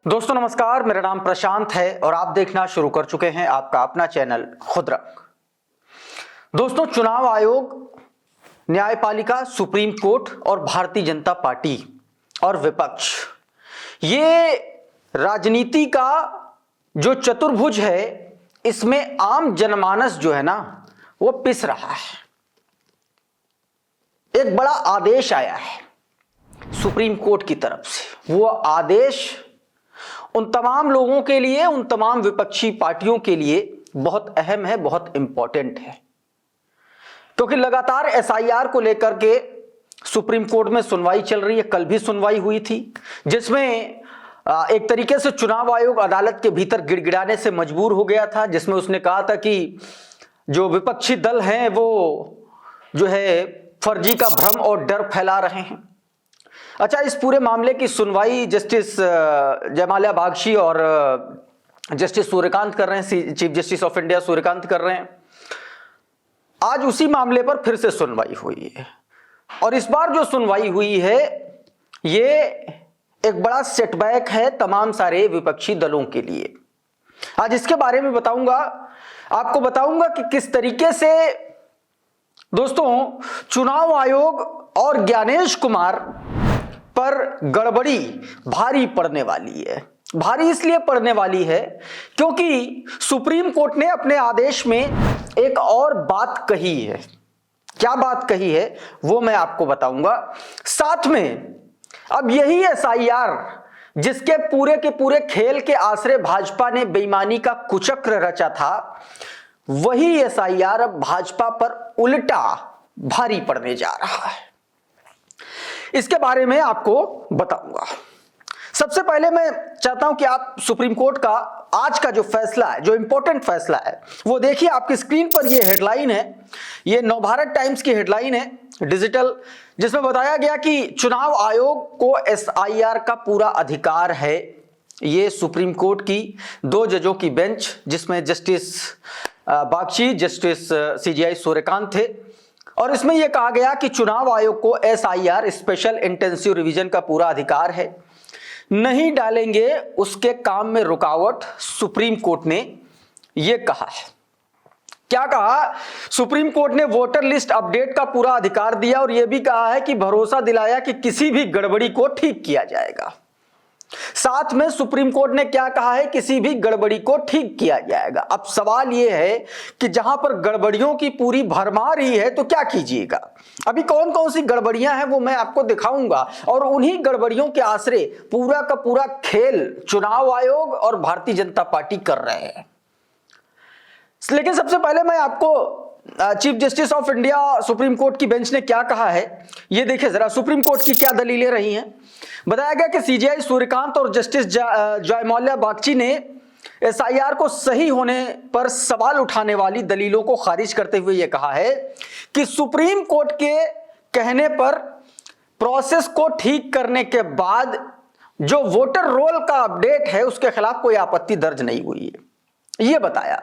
दोस्तों नमस्कार, मेरा नाम प्रशांत है और आप देखना शुरू कर चुके हैं आपका अपना चैनल खुद रंग। दोस्तों, चुनाव आयोग, न्यायपालिका, सुप्रीम कोर्ट और भारतीय जनता पार्टी और विपक्ष, ये राजनीति का जो चतुर्भुज है, इसमें आम जनमानस जो है ना, वो पिस रहा है। एक बड़ा आदेश आया है सुप्रीम कोर्ट की तरफ से। वो आदेश उन तमाम लोगों के लिए, उन तमाम विपक्षी पार्टियों के लिए बहुत अहम है, बहुत इंपॉर्टेंट है, क्योंकि लगातार एसआईआर को लेकर के सुप्रीम कोर्ट में सुनवाई चल रही है। कल भी सुनवाई हुई थी, जिसमें एक तरीके से चुनाव आयोग अदालत के भीतर गिड़गिड़ाने से मजबूर हो गया था, जिसमें उसने कहा था कि जो विपक्षी दल हैं वो जो है फर्जी का भ्रम और डर फैला रहे हैं। अच्छा, इस पूरे मामले की सुनवाई जस्टिस जयमाल्या बागची और जस्टिस सूर्यकांत कर रहे हैं, chief justice of India Suryakant कर रहे हैं। आज उसी मामले पर फिर से सुनवाई हुई है और इस बार जो सुनवाई हुई है ये एक बड़ा सेटबैक है तमाम सारे विपक्षी दलों के लिए। आज इसके बारे में बताऊंगा, आपको बताऊंगा कि किस तरीके से दोस्तों चुनाव आयोग और ज्ञानेश कुमार पर गड़बड़ी भारी पड़ने वाली है। भारी इसलिए पड़ने वाली है क्योंकि सुप्रीम कोर्ट ने अपने आदेश में एक और बात कही है। क्या बात कही है वो मैं आपको बताऊंगा। साथ में अब यही एसआईआर जिसके पूरे के पूरे खेल के आश्रय भाजपा ने बेईमानी का कुचक्र रचा था, वही एसआईआर अब भाजपा पर उल्टा भारी पड़ने जा रहा है। इसके बारे में आपको बताऊंगा। सबसे पहले मैं चाहता हूं कि आप सुप्रीम कोर्ट का आज का जो फैसला है, जो इंपॉर्टेंट फैसला है, वो देखिए। आपकी स्क्रीन पर ये हेडलाइन है, ये नवभारत टाइम्स की हेडलाइन है डिजिटल, जिसमें बताया गया कि चुनाव आयोग को एसआईआर का पूरा अधिकार है। ये सुप्रीम कोर्ट की 2 जजों की बेंच, जिसमें justice Bagchi, justice CJI Suryakant थे, और इसमें यह कहा गया कि चुनाव आयोग को एसआईआर स्पेशल इंटेंसिव रिवीजन का पूरा अधिकार है, नहीं डालेंगे उसके काम में रुकावट। सुप्रीम कोर्ट ने यह कहा है। क्या कहा? सुप्रीम कोर्ट ने वोटर लिस्ट अपडेट का पूरा अधिकार दिया और यह भी कहा है कि भरोसा दिलाया कि किसी भी गड़बड़ी को ठीक किया जाएगा। साथ में सुप्रीम कोर्ट ने क्या कहा है? किसी भी गड़बड़ी को ठीक किया जाएगा। अब सवाल यह है कि जहां पर गड़बड़ियों की पूरी भरमार ही है तो क्या कीजिएगा। अभी कौन कौन सी गड़बड़ियां हैं वो मैं आपको दिखाऊंगा, और उन्हीं गड़बड़ियों के आश्रय पूरा का पूरा खेल चुनाव आयोग और भारतीय जनता पार्टी कर रहे हैं। लेकिन सबसे पहले मैं आपको chief justice of India supreme court की बेंच ने क्या कहा है ये देखिए जरा। सुप्रीम कोर्ट की क्या दलीलें रही हैं। बताया गया कि सीजेआई सूर्यकांत और जस्टिस जयमाल्या बागची ने एसआईआर को सही होने पर सवाल उठाने वाली दलीलों को खारिज करते हुए यह कहा है कि सुप्रीम कोर्ट के कहने पर प्रोसेस को ठीक करने के बाद जो वोटर रोल का अपडेट है उसके खिलाफ कोई आपत्ति दर्ज नहीं हुई है। यह बताया,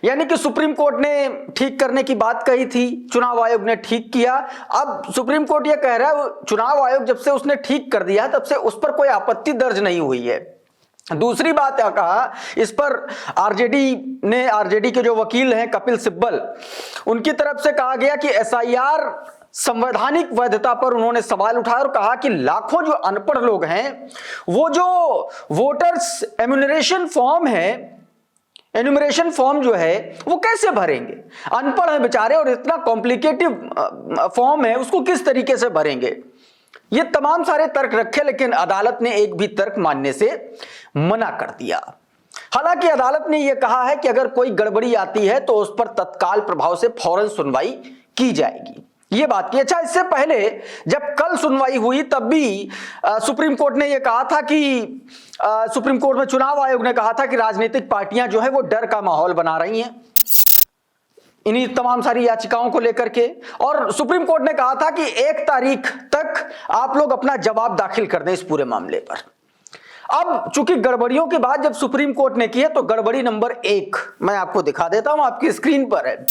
यानी कि सुप्रीम कोर्ट ने ठीक करने की बात कही थी, चुनाव आयोग ने ठीक किया। अब सुप्रीम कोर्ट यह कह रहा है चुनाव आयोग जब से उसने ठीक कर दिया तब से उस पर कोई आपत्ति दर्ज नहीं हुई है। दूसरी बात क्या कहा, इस पर आरजेडी के जो वकील हैं कपिल सिब्बल, उनकी तरफ से कहा गया कि एसआईआर संवैधानिक वैधता पर उन्होंने सवाल उठाया और कहा कि लाखों जो अनपढ़ लोग हैं वो जो वोटर्स एन्यूमरेशन फॉर्म जो है वो कैसे भरेंगे। अनपढ़ है बेचारे और इतना कॉम्प्लिकेटिव फॉर्म है, उसको किस तरीके से भरेंगे। ये तमाम सारे तर्क रखे, लेकिन अदालत ने एक भी तर्क मानने से मना कर दिया। हालांकि अदालत ने यह कहा है कि अगर कोई गड़बड़ी आती है तो उस पर तत्काल प्रभाव से फौरन सुनवाई की जाएगी। ये बात की। अच्छा, इससे पहले जब कल सुनवाई हुई तब भी सुप्रीम कोर्ट ने यह कहा था कि सुप्रीम कोर्ट में चुनाव आयोग ने कहा था कि राजनीतिक पार्टियां जो है वो डर का माहौल बना रही हैं इन्हीं तमाम सारी याचिकाओं को लेकर के, और सुप्रीम कोर्ट ने कहा था कि 1 तारीख तक आप लोग अपना जवाब दाखिल कर दें इस पूरे मामले पर। अब चूंकि गड़बड़ियों की बात जब सुप्रीम कोर्ट ने की है तो गड़बड़ी नंबर 1 मैं आपको दिखा देता हूं, आपकी स्क्रीन पर है।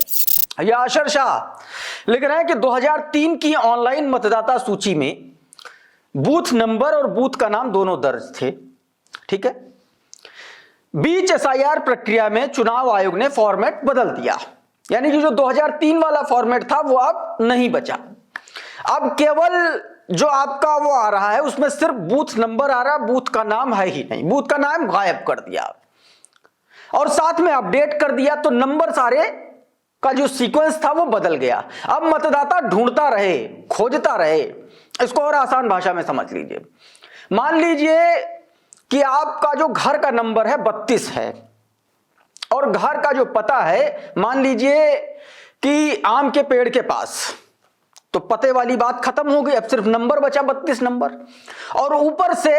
याशर शाह लिख रहे हैं कि 2003 की ऑनलाइन मतदाता सूची में बूथ नंबर और बूथ का नाम दोनों दर्ज थे। ठीक है। बीच एसआईआर प्रक्रिया में चुनाव आयोग ने फॉर्मेट बदल दिया, यानी कि जो 2003 वाला फॉर्मेट था वो अब नहीं बचा। अब केवल जो आपका वो आ रहा है उसमें सिर्फ बूथ नंबर आ रहा, बूथ का नाम है ही नहीं, बूथ का नाम गायब कर दिया और साथ में अपडेट कर दिया, तो नंबर सारे का जो सीक्वेंस था वो बदल गया। अब मतदाता ढूंढता रहे, खोजता रहे। इसको और आसान भाषा में समझ लीजिए, मान लीजिए कि आपका जो घर का नंबर है 32 है और घर का जो पता है मान लीजिए कि आम के पेड़ के पास, तो पते वाली बात खत्म हो गई, अब सिर्फ नंबर बचा 32 नंबर, और ऊपर से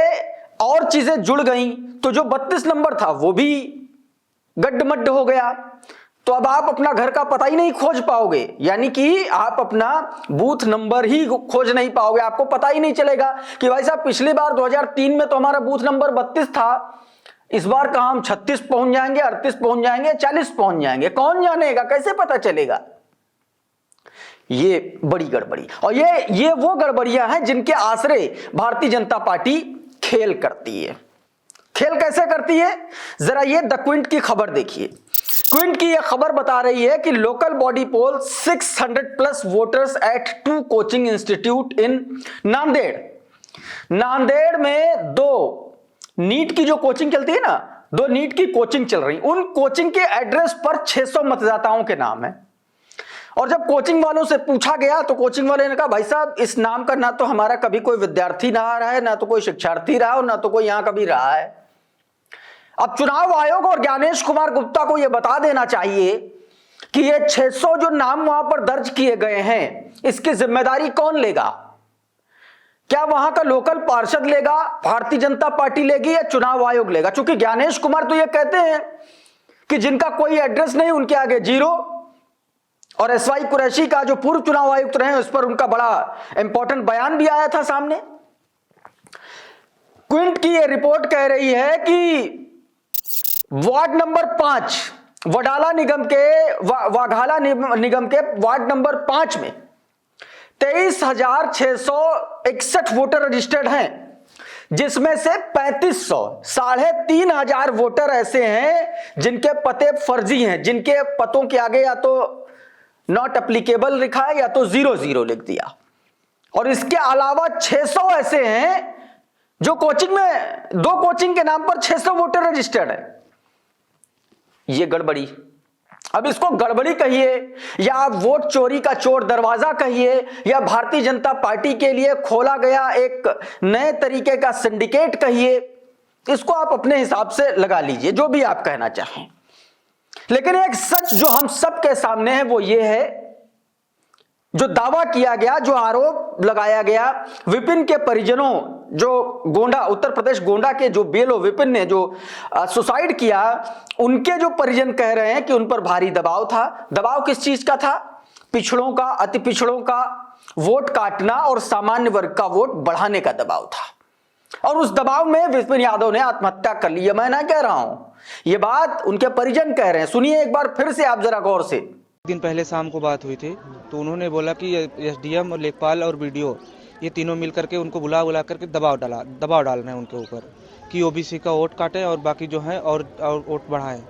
और चीजें जुड़ गई, तो जो 32 नंबर था वो भी गड्ढमड्ढ हो गया। तो अब आप अपना घर का पता ही नहीं खोज पाओगे, यानी कि आप अपना बूथ नंबर ही खोज नहीं पाओगे, आपको पता ही नहीं चलेगा कि भाई साहब पिछली बार 2003 में तो हमारा बूथ नंबर 32 था, इस बार कहां हम 36 पहुंच जाएंगे, 38 पहुंच जाएंगे, 40 पहुंच जाएंगे, कौन जानेगा, कैसे पता चलेगा। ये बड़ी गड़बड़ी, और ये वो गड़बड़ियां हैं जिनके आश्रय भारतीय जनता पार्टी खेल करती है। खेल कैसे करती है, जरा ये द क्विंट की खबर देखिए। क्विंट की यह खबर बता रही है कि local body poll 600 plus voters at 2 coaching institute in Nanded. Nanded में 2 नीट की जो कोचिंग चलती है ना, 2 नीट की कोचिंग चल रही, उन कोचिंग के एड्रेस पर 600 मतदाताओं के नाम है। और जब कोचिंग वालों से पूछा गया तो कोचिंग वाले ने कहा भाई साहब इस नाम का ना तो हमारा कभी कोई विद्यार्थी ना रहा है, ना तो कोई शिक्षार्थी रहा और ना तो कोई यहां कभी रहा है। अब चुनाव आयोग और ज्ञानेश कुमार गुप्ता को यह बता देना चाहिए कि ये 600 जो नाम वहां पर दर्ज किए गए हैं, इसकी जिम्मेदारी कौन लेगा? क्या वहां का लोकल पार्षद लेगा, भारतीय जनता पार्टी लेगी, या चुनाव आयोग लेगा? क्योंकि ज्ञानेश कुमार तो ये कहते हैं कि जिनका कोई एड्रेस नहीं उनके आगे 0, और एसवाई कुरैशी का जो पूर्व चुनाव आयुक्त रहे उस पर उनका बड़ा इंपॉर्टेंट बयान भी आया था सामने। क्विंट की यह रिपोर्ट कह रही है कि वार्ड नंबर 5 वडाला निगम के वाघाला निगम के वार्ड नंबर 5 में 23,661 वोटर रजिस्टर्ड हैं, जिसमें से 3500 3,500 वोटर ऐसे हैं जिनके पते फर्जी हैं, जिनके पतों के आगे या तो नॉट एप्लीकेबल लिखा है या तो 00 लिख दिया, और इसके अलावा 600 ऐसे हैं जो कोचिंग में 2 कोचिंग के नाम पर 600 वोटर रजिस्टर्ड है। ये गड़बड़ी। अब इसको गड़बड़ी कहिए या आप वोट चोरी का चोर दरवाजा कहिए या भारतीय जनता पार्टी के लिए खोला गया एक नए तरीके का सिंडिकेट कहिए, इसको आप अपने हिसाब से लगा लीजिए, जो भी आप कहना चाहें। लेकिन एक सच जो हम सबके सामने है वो ये है, जो दावा किया गया, जो आरोप लगाया गया, विपिन के परिजनों, जो गोंडा उत्तर प्रदेश गोंडा के जो बीएलओ विपिन ने जो सुसाइड किया, उनके जो परिजन कह रहे हैं कि उन पर भारी दबाव था। दबाव किस चीज का था? पिछड़ों का, अति पिछड़ों का वोट काटना और सामान्य वर्ग का वोट बढ़ाने का दबाव था, और उस दबाव में विपिन यादव ने आत्महत्या कर ली। मैं ना कह रहा हूं, ये बात उनके परिजन कह रहे हैं। सुनिए एक बार फिर से आप जरा गौर से। दिन पहले शाम को बात हुई थी तो उन्होंने बोला कि एसडीएम और लेखपाल और बीडीओ ये तीनों मिल करके उनको बुला करके दबाव डाल रहे हैं उनके ऊपर कि ओबीसी का वोट काटे और बाकी जो है और वोट बढ़ाएं।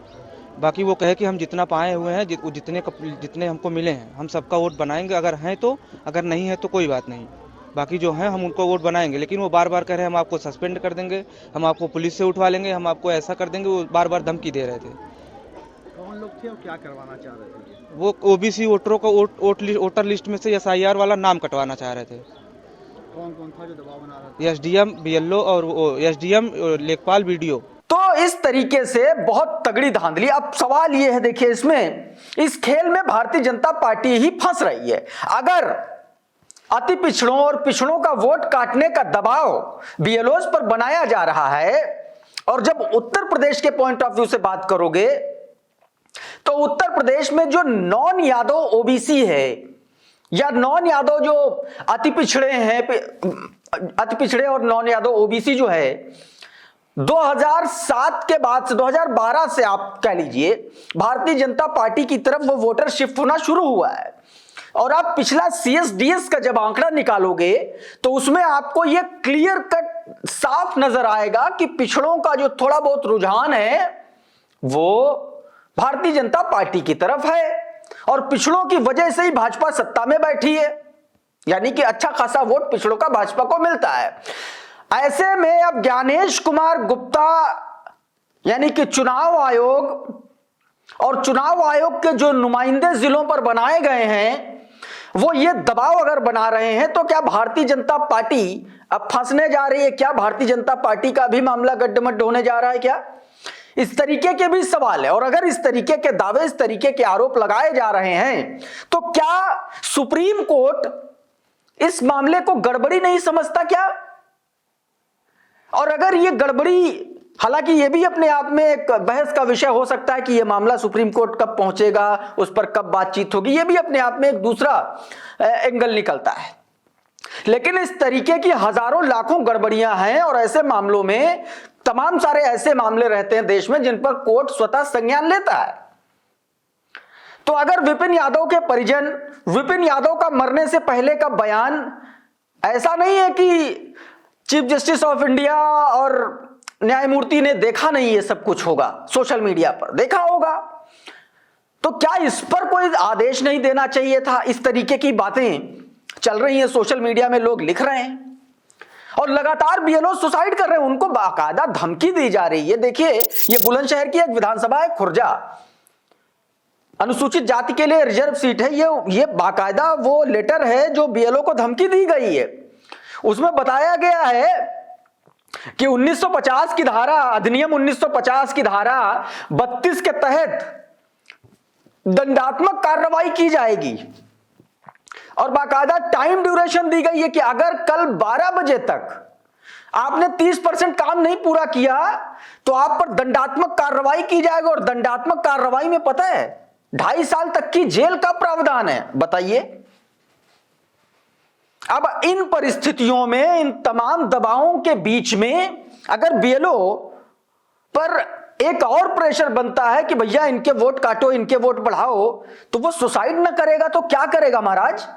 बाकी वो कहे कि हम जितना पाए हुए हैं, जितने हमको मिले हैं, हम सबका वोट बनाएंगे, अगर हैं तो, अगर नहीं है तो कोई बात नहीं, बाकी जो है हम उनको वोट बनाएंगे। लेकिन वो बार बार कह रहे हैं हम आपको सस्पेंड कर देंगे, हम आपको पुलिस से उठवा लेंगे, हम आपको ऐसा कर देंगे। वो बार बार धमकी दे रहे थे। कौन लोग थे और क्या करवाना चाह रहे थे? वो ओबीसी वोटरों को वोटर लिस्ट में से एसआईआर वाला नाम कटवाना चाह रहे थे। कौन कौन था जो दबाव बना रहा था? एसडीएम बीएलओ और एसडीएम लेखपाल बीडीओ। तो इस तरीके से बहुत तगड़ी धांधली। अब सवाल यह है, देखिए इसमें इस खेल में भारतीय जनता पार्टी ही फंस रही है। अगर अति पिछड़ों और पिछड़ों का वोट काटने का दबाव बीएलओस पर बनाया जा रहा है, और जब उत्तर प्रदेश के पॉइंट ऑफ व्यू से बात करोगे तो उत्तर प्रदेश में जो नॉन यादव ओबीसी है या नॉन यादव जो अति पिछड़े हैं, अति पिछड़े और नॉन यादव ओबीसी जो है, 2007 के बाद से 2012 से आप कह लीजिए भारतीय जनता पार्टी की तरफ वो वोटर शिफ्ट होना शुरू हुआ है। और आप पिछला सीएसडीएस का जब आंकड़ा निकालोगे तो उसमें आपको ये क्लियर कट साफ नजर आएगा कि पिछड़ों का जो थोड़ा बहुत रुझान है वो भारतीय जनता पार्टी की तरफ है और पिछड़ों की वजह से ही भाजपा सत्ता में बैठी है, यानी कि अच्छा खासा वोट पिछड़ों का भाजपा को मिलता है। ऐसे में अब ज्ञानेश कुमार गुप्ता यानी कि चुनाव आयोग और चुनाव आयोग के जो नुमाइंदे जिलों पर बनाए गए हैं वो ये दबाव अगर बना रहे हैं तो क्या भारतीय जनता पार्टी अब फंसने जा रही है? क्या भारतीय जनता पार्टी का भी मामला गड्ढमड्ढ होने जा रहा है क्या? इस तरीके के भी सवाल है। और अगर इस तरीके के दावे, इस तरीके के आरोप लगाए जा रहे हैं तो क्या सुप्रीम कोर्ट इस मामले को गड़बड़ी नहीं समझता क्या? और अगर ये गड़बड़ी, हालांकि ये भी अपने आप में एक बहस का विषय हो सकता है कि ये मामला सुप्रीम कोर्ट कब पहुंचेगा, उस पर कब बातचीत होगी, ये भी अपने आप में एक दूसरा एंगल निकलता है। लेकिन इस तरीके की हजारों लाखों गड़बड़ियां हैं और ऐसे मामलों में तमाम सारे ऐसे मामले रहते हैं देश में जिन पर कोर्ट स्वतः संज्ञान लेता है। तो अगर विपिन यादव के परिजन, विपिन यादव का मरने से पहले का बयान, ऐसा नहीं है कि चीफ जस्टिस ऑफ इंडिया और न्यायमूर्ति ने देखा नहीं, ये सब कुछ होगा सोशल मीडिया पर देखा होगा, तो क्या इस पर कोई आदेश नहीं देना चाहिए था? इस तरीके की बातें चल रही हैं, सोशल मीडिया में लोग लिख रहे हैं और लगातार बीएलओ सुसाइड कर रहे हैं, उनको बाकायदा धमकी दी जा रही है। देखिए, ये बुलंदशहर की एक विधानसभा है खुर्जा, अनुसूचित जाति के लिए रिजर्व सीट है। ये बाकायदा वो लेटर है जो बीएलओ को धमकी दी गई है। उसमें बताया गया है कि 1950 की धारा, अधिनियम 1950 की धारा 32 के तहत दंडात्मक कार्रवाई की जाएगी और बाकायदा टाइम ड्यूरेशन दी गई है कि अगर कल 12 बजे तक आपने 30% काम नहीं पूरा किया तो आप पर दंडात्मक कार्रवाई की जाएगी। और दंडात्मक कार्रवाई में पता है 2.5 साल तक की जेल का प्रावधान है। बताइए, अब इन परिस्थितियों में, इन तमाम दबावों के बीच में अगर बीएलओ पर एक और प्रेशर बनता है कि भैया इनके वोट काटो, इनके वोट बढ़ाओ, तो वो सुसाइड ना करेगा तो क्या करेगा महाराज?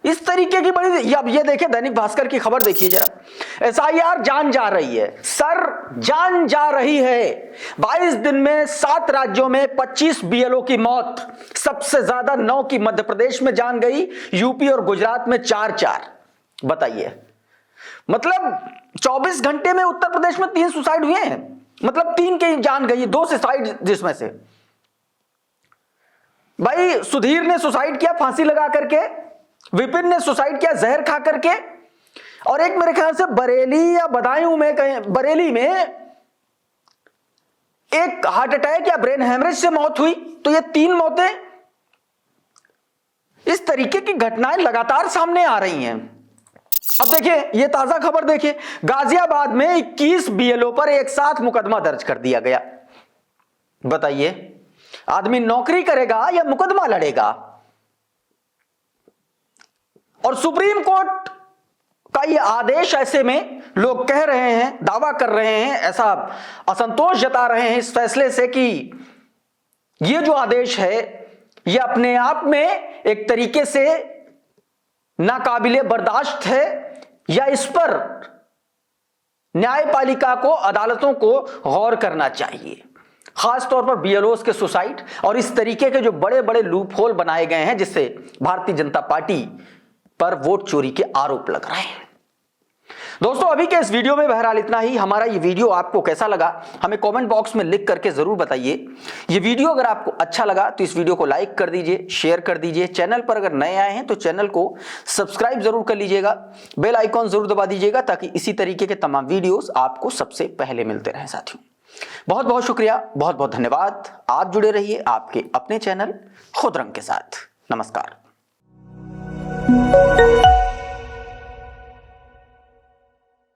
इस तरीके की बड़ी, अब ये देखिए दैनिक भास्कर की खबर देखिए जरा, एसआईआर जान जा रही है, सर जान जा रही है। 22 दिन में 7 राज्यों में 25 बीएलओ की मौत, सबसे ज्यादा 9 की मध्य प्रदेश में जान गई, यूपी और गुजरात में 4-4। बताइए, मतलब 24 घंटे में उत्तर प्रदेश में 3 सुसाइड हुए हैं, मतलब 3 की जान गई, 2 सुसाइड, जिसमें से भाई सुधीर ने सुसाइड किया फांसी लगा करके, विपिन ने सुसाइड किया जहर खा करके, और एक मेरे ख्याल से बरेली या बदायूं में, कहीं बरेली में एक हार्ट अटैक या ब्रेन हेमरेज से मौत हुई। तो ये 3 मौतें, इस तरीके की घटनाएं लगातार सामने आ रही हैं। अब देखिए ये ताजा खबर देखिए, गाजियाबाद में 21 बीएलओ पर एक साथ मुकदमा दर्ज कर दिया गया। बताइए, आदमी नौकरी करेगा या मुकदमा लड़ेगा? और सुप्रीम कोर्ट का यह आदेश, ऐसे में लोग कह रहे हैं, दावा कर रहे हैं, ऐसा असंतोष जता रहे हैं इस फैसले से कि यह जो आदेश है यह अपने आप में एक तरीके से नाकाबिले बर्दाश्त है, या इस पर न्यायपालिका को, अदालतों को गौर करना चाहिए। खासतौर पर बीएलओस के सुसाइड और इस तरीके के जो बड़े बड़े लूप होल बनाए गए हैं जिससे भारतीय जनता पार्टी पर वोट चोरी के आरोप लग रहे हैं। दोस्तों, अभी के इस वीडियो में बहरहाल इतना ही। हमारा ये वीडियो आपको कैसा लगा हमें कमेंट बॉक्स में लिख करके जरूर बताइए। ये वीडियो अगर आपको अच्छा लगा तो इस वीडियो को लाइक कर दीजिए, शेयर कर दीजिए। चैनल पर अगर नए आए हैं तो चैनल को सब्सक्राइब जरूर कर लीजिएगा, बेल आइकॉन जरूर दबा दीजिएगा ताकि इसी तरीके के तमाम वीडियोस आपको सबसे पहले मिलते रहें। साथियों, बहुत बहुत शुक्रिया, बहुत बहुत धन्यवाद। आप जुड़े रहिए आपके अपने चैनल खुद रंग के साथ। नमस्कार।